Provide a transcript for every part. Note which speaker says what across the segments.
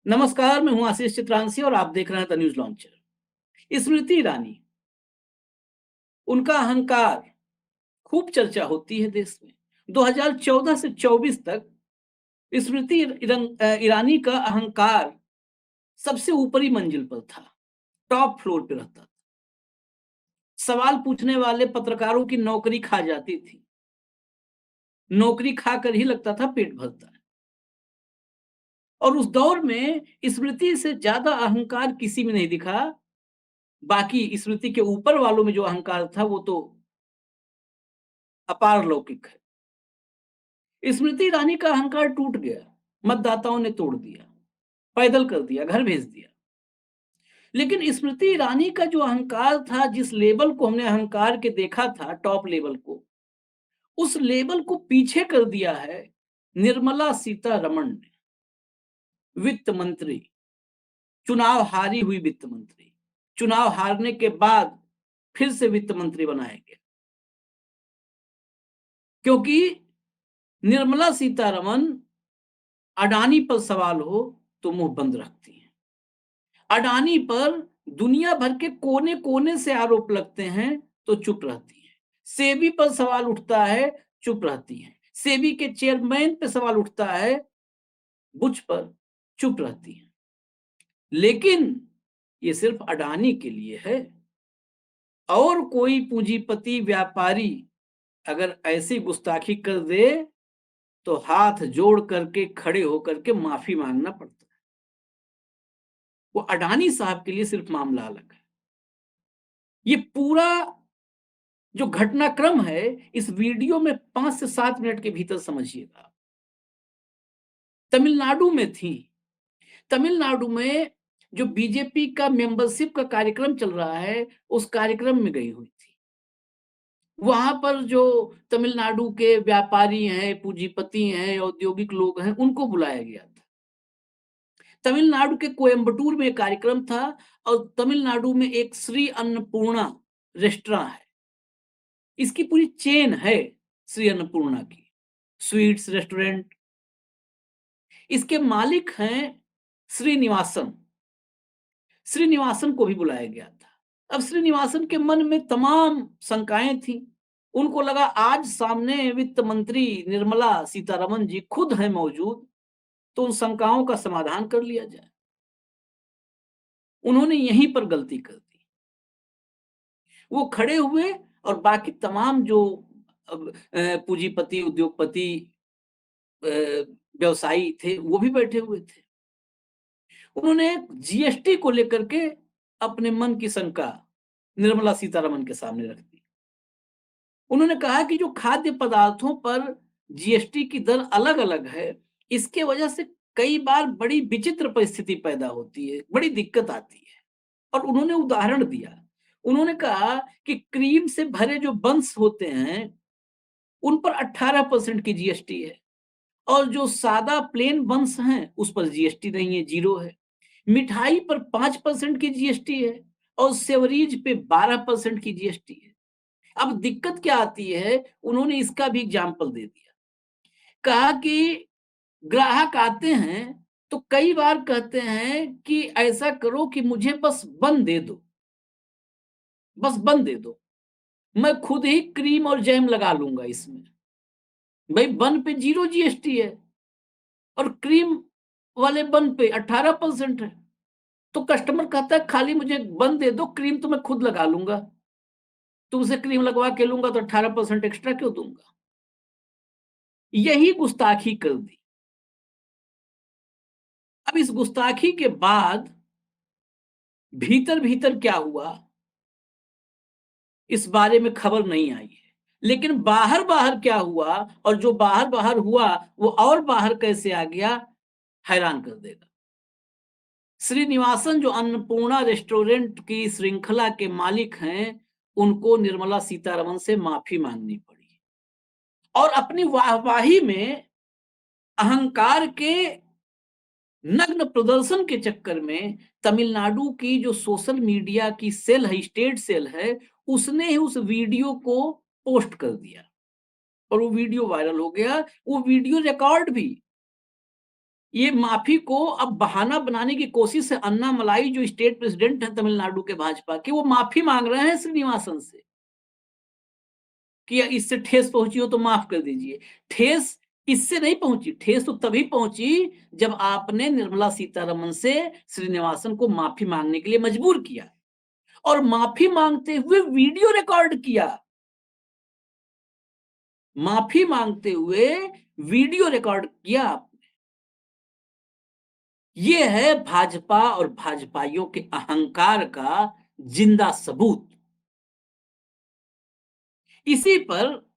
Speaker 1: नमस्कार, मैं हूं आशीष चित्रांशी और आप देख रहे हैं the news launcher. Smriti Irani, उनका अहंकार खूब चर्चा होती है देश में। 2014 से 24 तक ईरानी का अहंकार सबसे ऊपरी मंजिल पर था, टॉप फ्लोर पे रहता था। सवाल पूछने वाले पत्रकारों की नौकरी खा जाती थी। नौकरी खाकर ही लगता था पेट भरता है। और उस दौर में स्मृति से ज्यादा अहंकार किसी में नहीं दिखा। बाकी स्मृति के ऊपर वालों में जो अहंकार था वो तो अपार लौकिक है। स्मृति ईरानी का अहंकार टूट गया, मतदाताओं ने तोड़ दिया, पैदल कर दिया, घर भेज दिया। लेकिन स्मृति ईरानी का जो अहंकार था, जिस लेवल को हमने अहंकार के देखा था, टॉप लेवल को, उस लेवल को पीछे कर दिया है निर्मला सीतारमण ने। वित्त मंत्री, चुनाव हारी हुई वित्त मंत्री, चुनाव हारने के बाद फिर से वित्त मंत्री बनाया गया, क्योंकि निर्मला सीतारमण अडानी पर सवाल हो तो मुंह बंद रखती है। अडानी पर दुनिया भर के कोने कोने से आरोप लगते हैं तो चुप रहती है। सेबी पर सवाल उठता है, चुप रहती है। सेबी के चेयरमैन पे सवाल उठता है, बुच पर चुप रहती है। लेकिन ये सिर्फ अडानी के लिए है। और कोई पूंजीपति व्यापारी अगर ऐसी गुस्ताखी कर दे तो हाथ जोड़ करके खड़े होकर के माफी मांगना पड़ता है। वो अडानी साहब के लिए सिर्फ मामला अलग है। ये पूरा जो घटनाक्रम है इस वीडियो में 5 से 7 मिनट के भीतर समझिएगा। तमिलनाडु में थी। तमिलनाडु में जो बीजेपी का मेंबरशिप का कार्यक्रम चल रहा है, उस कार्यक्रम में गई हुई थी। वहां पर जो तमिलनाडु के व्यापारी हैं, पूंजीपति हैं, औद्योगिक लोग हैं, उनको बुलाया गया था। तमिलनाडु के कोयम्बटूर में एक कार्यक्रम था और तमिलनाडु में एक श्री अन्नपूर्णा रेस्टोरेंट है। इसकी पूरी चेन है श्री अन्नपूर्णा की, स्वीट्स रेस्टोरेंट। इसके मालिक हैं श्रीनिवासन। श्रीनिवासन को भी बुलाया गया था। अब श्रीनिवासन के मन में तमाम शंकाएं थी। उनको लगा आज सामने वित्त मंत्री निर्मला सीतारमण जी खुद हैं मौजूद, तो उन शंकाओं का समाधान कर लिया जाए। उन्होंने यहीं पर गलती कर दी। वो खड़े हुए और बाकी तमाम जो पूंजीपति, उद्योगपति, व्यवसायी थे, वो भी बैठे हुए थे। उन्होंने जीएसटी को लेकर के अपने मन की शंका निर्मला सीतारमण के सामने रख दी। उन्होंने कहा कि जो खाद्य पदार्थों पर जीएसटी की दर अलग-अलग है, इसके वजह से कई बार बड़ी विचित्र परिस्थिति पैदा होती है, बड़ी दिक्कत आती है। और उन्होंने उदाहरण दिया। उन्होंने कहा कि क्रीम से भरे जो बन्स होते हैं, उन पर 18% की जीएसटी है और जो सादा प्लेन बन्स हैं, उस पर जीएसटी नहीं है, 0 है। मिठाई पर 5% की जीएसटी है और सेवरीज पे 12% की जीएसटी है। अब दिक्कत क्या आती है, उन्होंने इसका भी एग्जाम्पल दे दिया। कहा कि ग्राहक आते हैं तो कई बार कहते हैं कि ऐसा करो कि मुझे बस बन दे दो, बस बन दे दो, मैं खुद ही क्रीम और जैम लगा लूंगा इसमें। भाई बन पे 0 जीएसटी है और क्रीम वाले बन पे 18% है। तो कस्टमर कहता है खाली मुझे बन दे दो, क्रीम तो मैं खुद लगा लूंगा। तुमसे क्रीम लगवा के लूंगा तो 18% एक्स्ट्रा क्यों दूंगा? यही गुस्ताखी कर दी। अब इस गुस्ताखी के बाद भीतर भीतर क्या हुआ, इस बारे में खबर नहीं आई है। लेकिन बाहर बाहर क्या हुआ और जो बाहर बाहर हुआ वो और बाहर कैसे आ गया, हैरान कर देगा। श्रीनिवासन जो अन्नपूर्णा रेस्टोरेंट की श्रृंखला के मालिक हैं, उनको निर्मला सीतारमण से माफी मांगनी पड़ी और अपनी वाहवाही में अहंकार के नग्न प्रदर्शन के चक्कर में तमिलनाडु की जो सोशल मीडिया की सेल है, स्टेट सेल है, उसने ही उस वीडियो को पोस्ट कर दिया और वो वीडियो वायरल हो गया। वो वीडियो रिकॉर्ड भी ये माफी को अब बहाना बनाने की कोशिश है। अन्नामलाई जो स्टेट प्रेसिडेंट है तमिलनाडु के भाजपा के, वो माफी मांग रहे हैं श्रीनिवासन से कि इससे ठेस पहुंची हो तो माफ कर दीजिए। ठेस इससे नहीं पहुंची, ठेस तो तभी पहुंची जब आपने निर्मला सीतारमन से श्रीनिवासन को माफी मांगने के लिए मजबूर किया और माफी मांगते हुए वीडियो रिकॉर्ड किया। माफी मांगते हुए वीडियो रिकॉर्ड किया। ये है भाजपा और भाजपाइयों के अहंकार का जिंदा सबूत। इसी पर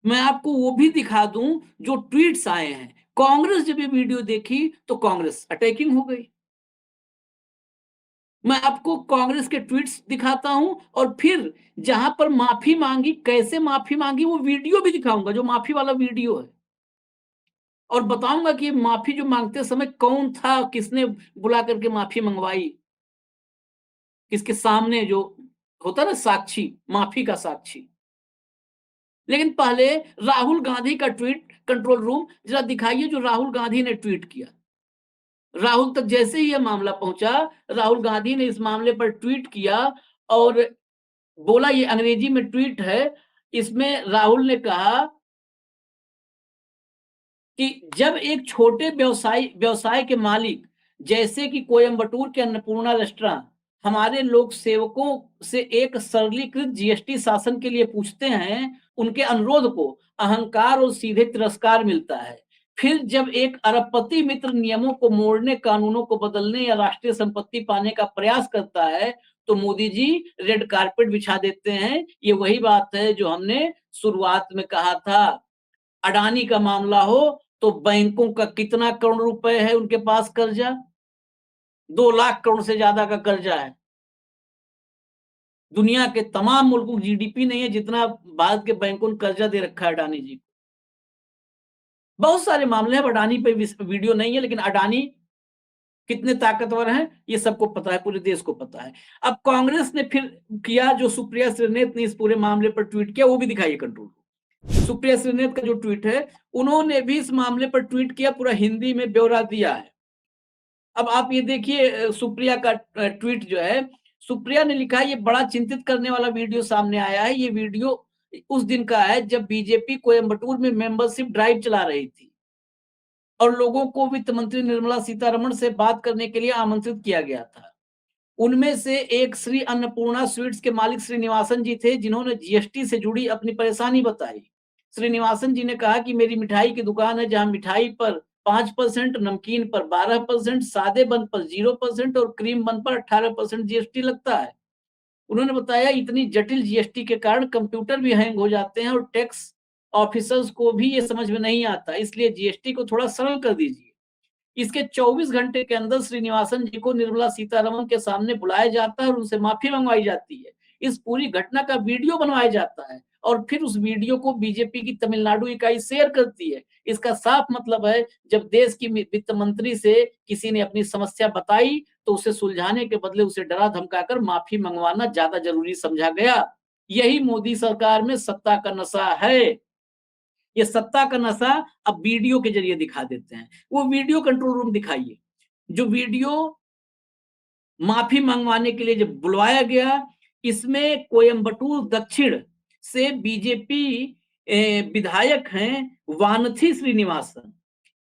Speaker 1: मैं आपको वो भी दिखा दूं जो ट्वीट्स आए हैं। कांग्रेस जब ये वीडियो देखी तो कांग्रेस अटैकिंग हो गई। मैं आपको कांग्रेस के ट्वीट्स दिखाता हूं और फिर जहां पर माफी मांगी, कैसे माफी मांगी, वो वीडियो भी दिखाऊंगा जो माफी वाला वीडियो है, और बताऊंगा कि माफी जो मांगते समय कौन था, किसने बुला करके माफी मंगवाई, किसके सामने, जो होता ना साक्षी, माफी का साक्षी। लेकिन पहले राहुल गांधी का ट्वीट, कंट्रोल रूम जरा दिखाइए जो राहुल गांधी ने ट्वीट किया। राहुल तक जैसे ही यह मामला पहुंचा, राहुल गांधी ने इस मामले पर ट्वीट किया और बोला, ये अंग्रेजी में ट्वीट है। इसमें राहुल ने कहा कि जब एक छोटे व्यवसाय व्यवसाय के मालिक जैसे कि कोयंबटूर के अन्नपूर्णा रेस्टोरेंट हमारे लोक सेवकों से एक सरलीकृत जीएसटी शासन के लिए पूछते हैं, उनके अनुरोध को अहंकार और सीधे तिरस्कार मिलता है। फिर जब एक अरबपति मित्र नियमों को मोड़ने, कानूनों को बदलने या राष्ट्रीय संपत्ति पाने का प्रयास करता है, तो मोदी जी रेड कारपेट बिछा देते हैं। ये वही बात है जो हमने शुरुआत में कहा था। अडानी का मामला हो तो बैंकों का कितना करोड़ रुपए है उनके पास कर्जा, 2 लाख करोड़ से ज्यादा का कर्जा है। दुनिया के तमाम मुल्कों की जीडीपी नहीं है जितना भारत के बैंकों ने कर्जा दे रखा है अडानी जी को। बहुत सारे मामले हैं, अडानी पे वीडियो नहीं है, लेकिन अडानी कितने ताकतवर हैं ये सबको पता है, पूरे देश को पता है। अब कांग्रेस ने फिर किया जो सुप्रिया श्रीनेत ने इस पूरे मामले पर ट्वीट किया, वो भी दिखाइए कंट्रोल। सुप्रिया श्रीनेत का जो ट्वीट है, उन्होंने भी इस मामले पर ट्वीट किया, पूरा हिंदी में ब्यौरा दिया है। अब आप ये देखिए सुप्रिया का ट्वीट जो है, सुप्रिया ने लिखा है, ये बड़ा चिंतित करने वाला वीडियो सामने आया है। ये वीडियो उस दिन का है जब बीजेपी कोयंबटूर में मेंबरशिप ड्राइव चला रही थी और लोगों को वित्त मंत्री निर्मला सीतारमण से बात करने के लिए आमंत्रित किया गया था। उनमें से एक श्री अन्नपूर्णा स्वीट्स के मालिक श्रीनिवासन जी थे, जिन्होंने जीएसटी से जुड़ी अपनी परेशानी बताई। श्रीनिवासन जी ने कहा कि मेरी मिठाई की दुकान है जहां मिठाई पर 5%, नमकीन पर 12%, सादे बन पर 0% और क्रीम बन पर 18% जीएसटी लगता है। उन्होंने बताया, इतनी जटिल जीएसटी के कारण कंप्यूटर भी हैंग हो जाते हैं और टैक्स ऑफिसर्स को भी ये समझ में नहीं आता, इसलिए जीएसटी को थोड़ा सरल कर दीजिए। इसके 24 घंटे के अंदर श्रीनिवासन जी को निर्मला सीतारमन के सामने बुलाया जाता है और उनसे माफी मंगवाई जाती है। इस पूरी घटना का वीडियो बनवाया जाता है और फिर उस वीडियो को बीजेपी की तमिलनाडु इकाई शेयर करती है। इसका साफ मतलब है, जब देश की वित्त मंत्री से किसी ने अपनी समस्या बताई तो उसे सुलझाने के बदले उसे डरा धमकाकर माफी मंगवाना ज्यादा जरूरी समझा गया। यही मोदी सरकार में सत्ता का नशा है। ये सत्ता का नशा अब वीडियो के जरिए दिखा देते हैं। वो वीडियो कंट्रोल रूम दिखाइए जो वीडियो माफी मंगवाने के लिए जब बुलवाया गया। इसमें कोयंबटूर दक्षिण से बीजेपी विधायक हैं वानथी श्रीनिवासन।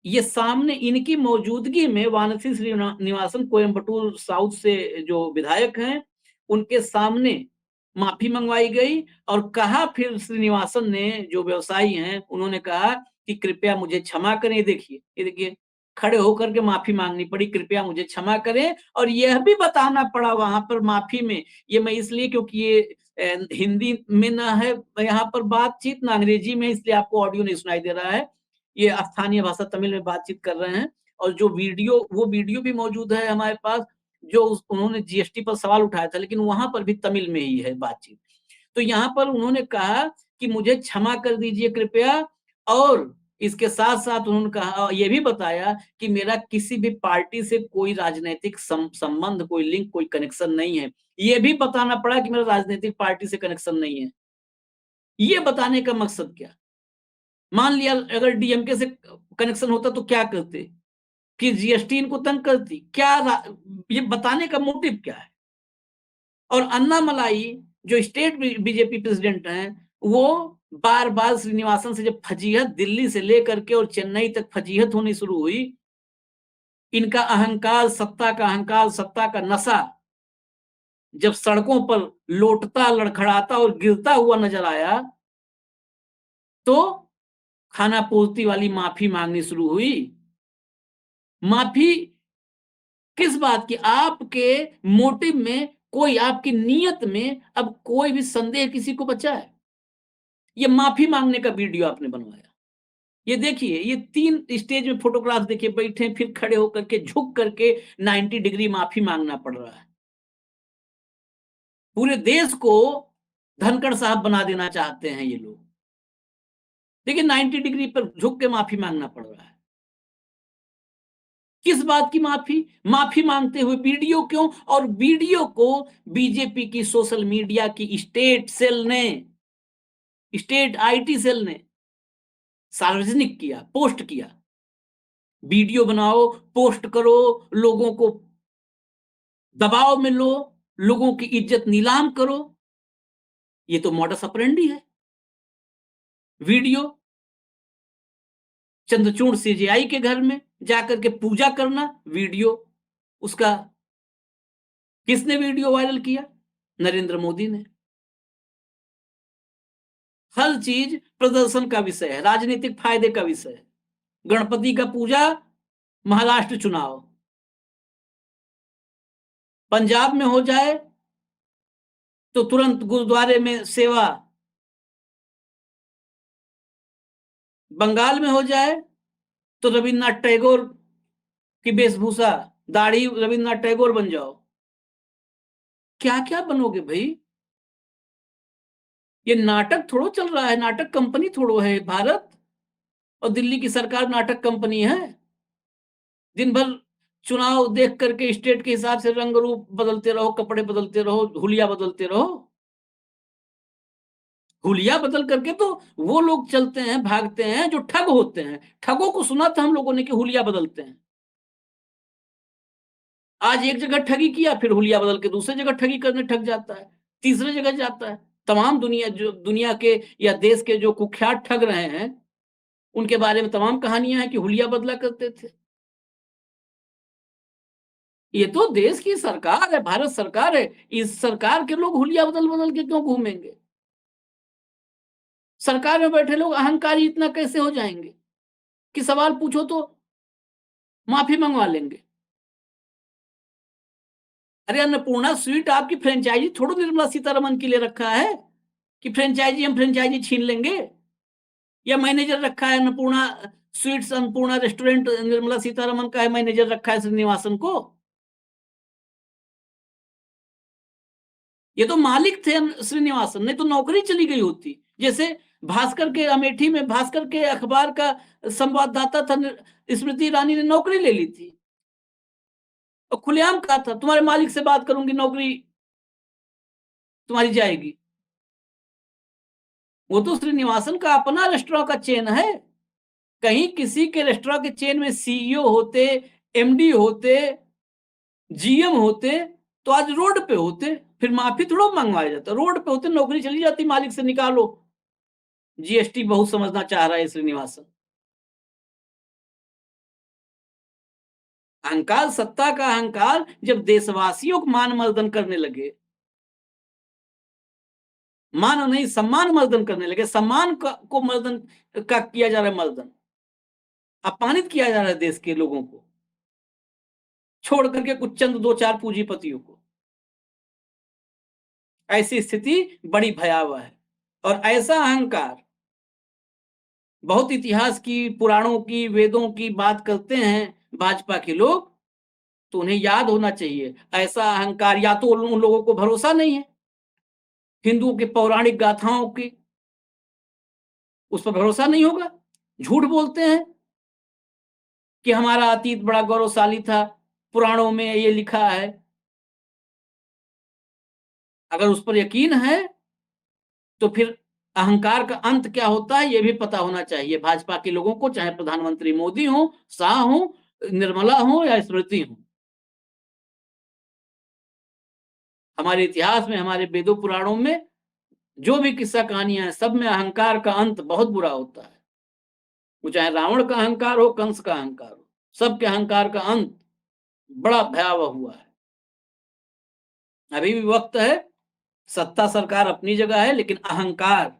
Speaker 1: ये सामने इनकी मौजूदगी में वानथी श्रीनिवासन कोयंबटूर साउथ से जो विधायक हैं, उनके सामने माफी मंगवाई गई और कहा, फिर श्रीनिवासन ने, जो व्यवसायी हैं, उन्होंने कहा कि कृपया मुझे क्षमा करें। ये देखिए खड़े होकर के माफी मांगनी पड़ी, कृपया मुझे क्षमा करें। और यह भी बताना पड़ा वहां पर माफी में, ये मैं इसलिए क्योंकि ये हिंदी में ना है यहाँ पर बातचीत, ना अंग्रेजी में, इसलिए आपको ऑडियो नहीं सुनाई दे रहा है। ये स्थानीय भाषा तमिल में बातचीत कर रहे हैं और जो वीडियो, वो वीडियो भी मौजूद है हमारे पास, जो उन्होंने जीएसटी पर सवाल उठाया था, लेकिन वहां पर भी तमिल में ही है बातचीत। तो यहाँ पर उन्होंने कहा कि मुझे क्षमा कर दीजिए कृपया, और इसके साथ साथ उन्होंने कहा, ये भी बताया कि मेरा किसी भी पार्टी से कोई राजनीतिक संबंध, कोई लिंक, कोई कनेक्शन नहीं है। ये भी बताना पड़ा कि मेरा राजनीतिक पार्टी से कनेक्शन नहीं है। ये बताने का मकसद क्या? मान लिया अगर डीएमके से कनेक्शन होता तो क्या करते, कि जीएसटी इनको तंग करती, क्या ये बताने का मोटिव क्या है? और अन्नामलाई जो स्टेट बीजेपी प्रेसिडेंट हैं, वो बार बार श्रीनिवासन से जब फजीहत दिल्ली से लेकर के और चेन्नई तक फजीहत होनी शुरू हुई, इनका अहंकार, सत्ता का अहंकार, सत्ता का नशा जब सड़कों पर लोटता, लड़खड़ाता और गिरता हुआ नजर आया, तो खाना पूर्ति वाली माफी मांगनी शुरू हुई। माफी किस बात की? आपके मोटिव में, कोई आपकी नीयत में अब कोई भी संदेह किसी को बचा है? ये माफी मांगने का वीडियो आपने बनवाया। ये देखिए, ये 3 स्टेज में फोटोग्राफ देखिए, बैठे फिर खड़े होकर के झुक करके 90 डिग्री माफी मांगना पड़ रहा है। पूरे देश को धनखड़ साहब बना देना चाहते हैं ये लोग। देखिए 90 डिग्री पर झुक के माफी मांगना पड़ रहा है। किस बात की माफी? माफी मांगते हुए वीडियो क्यों? और वीडियो को बीजेपी की सोशल मीडिया की स्टेट सेल ने, स्टेट आईटी सेल ने सार्वजनिक किया, पोस्ट किया। वीडियो बनाओ, पोस्ट करो, लोगों को दबाव में लो, लोगों की इज्जत नीलाम करो। ये तो मॉडस ऑपरेंडी है। वीडियो चंद्रचूड़ सीजेआई के घर में जाकर के पूजा करना, वीडियो उसका किसने वीडियो वायरल किया? नरेंद्र मोदी ने। हर चीज प्रदर्शन का विषय है, राजनीतिक फायदे का विषय है। गणपति का पूजा, महाराष्ट्र चुनाव। पंजाब में हो जाए तो तुरंत गुरुद्वारे में सेवा, बंगाल में हो जाए तो रविन्द्रनाथ टैगोर की वेशभूषा, दाढ़ी रविन्द्रनाथ टैगोर बन जाओ। क्या क्या बनोगे भाई? ये नाटक थोड़ो चल रहा है, नाटक कंपनी थोड़ो है भारत। और दिल्ली की सरकार नाटक कंपनी है। दिन भर चुनाव देख करके स्टेट के हिसाब से रंग रूप बदलते रहो, कपड़े बदलते रहो, हुलिया बदलते रहो। हुलिया बदल करके तो वो लोग चलते हैं, भागते हैं जो ठग होते हैं। ठगों को सुना था हम लोगों ने कि हुलिया बदलते हैं। आज एक जगह ठगी किया, फिर हुलिया बदल के दूसरे जगह ठगी करने ठग जाता है, तीसरे जगह जाता है। तमाम दुनिया के या देश के जो कुख्यात ठग रहे हैं, उनके बारे में तमाम कहानियां हैं कि हुलिया बदला करते थे। ये तो देश की सरकार है, भारत सरकार है। इस सरकार के लोग हुलिया बदल बदल के क्यों घूमेंगे? सरकार में बैठे लोग अहंकारी इतना कैसे हो जाएंगे कि सवाल पूछो तो माफी मंगवा लेंगे? अरे अन्नपूर्णा स्वीट आपकी फ्रेंचाइजी थोड़ा निर्मला सीतारमन के लिए रखा है कि फ्रेंचाइजी हम फ्रेंचाइजी छीन लेंगे? या मैनेजर रखा है अन्नपूर्णा स्वीट्स, अन्नपूर्णा रेस्टोरेंट निर्मला सीतारमन का है, मैनेजर रखा है श्रीनिवासन को? ये तो मालिक थे श्रीनिवासन, नहीं तो नौकरी चली गई होती। जैसे भास्कर के अमेठी में, भास्कर के अखबार का संवाददाता था, स्मृति ईरानी ने नौकरी ले ली थी और खुलेआम कहा था तुम्हारे मालिक से बात करूंगी, नौकरी तुम्हारी जाएगी। वो तो श्रीनिवासन का अपना रेस्टोरेंट का चेन है। कहीं किसी के रेस्टोरेंट के चेन में सीईओ होते, एमडी होते, जीएम होते, तो आज रोड पे होते। फिर माफी थोड़ा मंगवाया जाता, रोड पे होते, नौकरी चली जाती, मालिक से निकालो। जीएसटी बहुत समझना चाह रहा है श्रीनिवासन। अहंकार, सत्ता का अहंकार जब देशवासियों को मान मर्दन करने लगे, मान नहीं सम्मान मर्दन करने लगे, सम्मान को मर्दन का किया जा रहा है, मर्दन अपमानित किया जा रहा है देश के लोगों को, छोड़ करके कुछ चंद दो चार पूंजीपतियों को। ऐसी स्थिति बड़ी भयावह है। और ऐसा अहंकार, बहुत इतिहास की, पुराणों की, वेदों की बात करते हैं भाजपा के लोग, तो उन्हें याद होना चाहिए ऐसा अहंकार। या तो उन लोगों को भरोसा नहीं है हिंदुओं के पौराणिक गाथाओं की, उस पर भरोसा नहीं होगा, झूठ बोलते हैं कि हमारा अतीत बड़ा गौरवशाली था, पुराणों में ये लिखा है। अगर उस पर यकीन है तो फिर अहंकार का अंत क्या होता है ये भी पता होना चाहिए भाजपा के लोगों को, चाहे प्रधानमंत्री मोदी हो, शाह हो, निर्मला हो या स्मृति हो। हमारे इतिहास में, हमारे वेदों पुराणों में जो भी किस्सा कहानियां हैं, सब में अहंकार का अंत बहुत बुरा होता है। वो चाहे रावण का अहंकार हो, कंस का अहंकार हो, सबके अहंकार का अंत बड़ा भयावह हुआ है। अभी भी वक्त है, सत्ता सरकार अपनी जगह है, लेकिन अहंकार,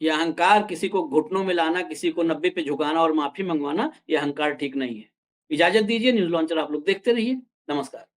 Speaker 1: ये अहंकार, किसी को घुटनों में लाना, किसी को 90 पे झुकाना और माफी मंगवाना, ये अहंकार ठीक नहीं है। इजाजत दीजिए, न्यूज़ लॉन्चर आप लोग देखते रहिए। नमस्कार।